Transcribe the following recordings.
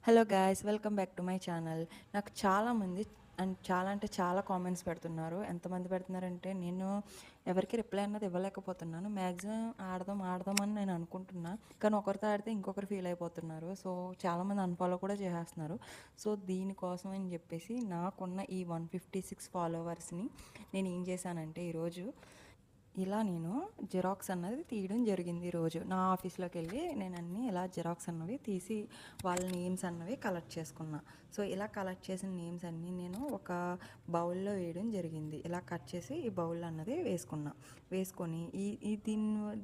Hello guys, welcome back to my channel. నాకు చాలామంది చాలా అంటే చాలా కామెంట్స్ పెడుతున్నారు. ఎంతమంది పెడుతున్నారంటే నేను ఎవరికి రిప్లై అన్నది ఇవ్వలేకపోతున్నాను. మ్యాక్సిమం ఆడదాం ఆడదామని నేను అనుకుంటున్నా, కానీ ఒకరితో ఆడితే ఇంకొకరు ఫీల్ అయిపోతున్నారు. సో చాలామంది అన్ఫాలో కూడా చేసేస్తున్నారు. సో దీనికోసం అని చెప్పేసి నాకున్న ఈ 156 ఫాలోవర్స్ని నేను ఏం చేశానంటే ఈరోజు ఇలా నేను జిరాక్స్ అన్నది తీయడం జరిగింది. ఈరోజు నా ఆఫీస్లోకి వెళ్ళి నేను అన్నీ ఇలా జిరాక్స్ అన్నవి తీసి వాళ్ళ నేమ్స్ అన్నవి కలెక్ట్ చేసుకున్నా. సో ఇలా కలెక్ట్ చేసిన నేమ్స్ అన్నీ నేను ఒక బౌల్లో వేయడం జరిగింది. ఇలా కట్ చేసి ఈ బౌల్ అన్నది వేసుకొని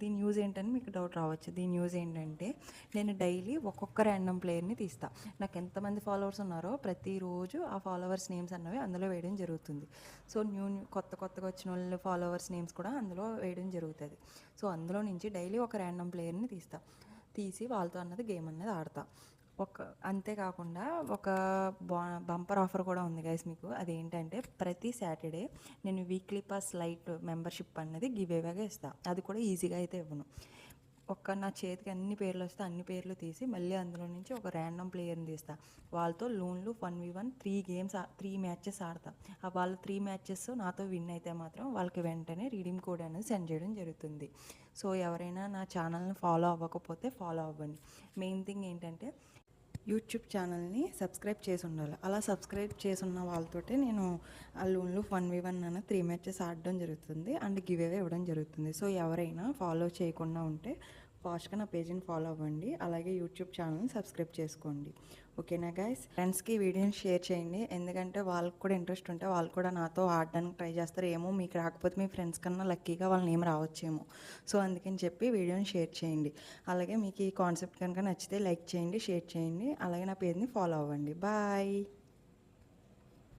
దీని యూజ్ ఏంటని మీకు డౌట్ రావచ్చు. దీని యూజ్ ఏంటంటే నేను డైలీ ఒక్కొక్క ర్యాండమ్ ప్లేయర్ని తీస్తా. నాకు ఎంతమంది ఫాలోవర్స్ ఉన్నారో ప్రతిరోజు ఆ ఫాలోవర్స్ నేమ్స్ అన్నవి అందులో వేయడం జరుగుతుంది. సో కొత్తగా వచ్చిన వాళ్ళ ఫాలోవర్స్ నేమ్స్ కూడా అందులో వేయడం జరుగుతుంది. సో అందులో నుంచి డైలీ ఒక ర్యాండమ్ ప్లేయర్ని తీసి వాళ్ళతో అన్నది గేమ్ అన్నది ఆడతా. అంతేకాకుండా ఒక బంపర్ ఆఫర్ కూడా ఉంది గైస్ మీకు. అదేంటంటే ప్రతి సాటర్డే నేను వీక్లీ పాస్ లైట్ మెంబర్షిప్ అన్నది గివ్ అవేగా ఇస్తాను. అది కూడా ఈజీగా అయితే ఇవ్వను. నా చేతికి అన్ని పేర్లు వస్తే అన్ని పేర్లు తీసి మళ్ళీ అందులో నుంచి ఒక ర్యాండమ్ ప్లేయర్ని తీస్తా. వాళ్ళతో లోన్లు 1v1 3 మ్యాచెస్ ఆడతా. వాళ్ళ 3 మ్యాచెస్ నాతో విన్ అయితే మాత్రం వాళ్ళకి వెంటనే రీడీమ్ కోడ్ అనేది సెండ్ చేయడం జరుగుతుంది. సో ఎవరైనా నా ఛానల్ని ఫాలో అవ్వకపోతే ఫాలో అవ్వండి. మెయిన్ థింగ్ ఏంటంటే యూట్యూబ్ ఛానల్ని సబ్స్క్రైబ్ చేసి ఉండాలి. అలా సబ్స్క్రైబ్ చేసి ఉన్న వాళ్ళతోటే నేను ఆ లోన్లు 1v1 అన్న 3 మ్యాచెస్ ఆడడం జరుగుతుంది అండ్ గివ్ అవే ఇవ్వడం జరుగుతుంది. సో ఎవరైనా ఫాలో చేయకుండా ఉంటే ఫాస్ట్గా నా పేజీని ఫాలో అవ్వండి. అలాగే యూట్యూబ్ ఛానల్ని సబ్స్క్రైబ్ చేసుకోండి. ఓకేనా గైస్? ఫ్రెండ్స్కి వీడియోని షేర్ చేయండి. ఎందుకంటే వాళ్ళకి కూడా ఇంట్రెస్ట్ ఉంటే వాళ్ళు కూడా నాతో ఆడడానికి ట్రై చేస్తారు. ఏమో మీకు రాకపోతే మీ ఫ్రెండ్స్ కన్నా లక్కీగా వాళ్ళని ఏం రావచ్చేమో. సో అందుకని చెప్పి వీడియోని షేర్ చేయండి. అలాగే మీకు ఈ కాన్సెప్ట్ కనుక నచ్చితే లైక్ చేయండి, షేర్ చేయండి. అలాగే నా పేజ్ని ఫాలో అవ్వండి. బాయ్.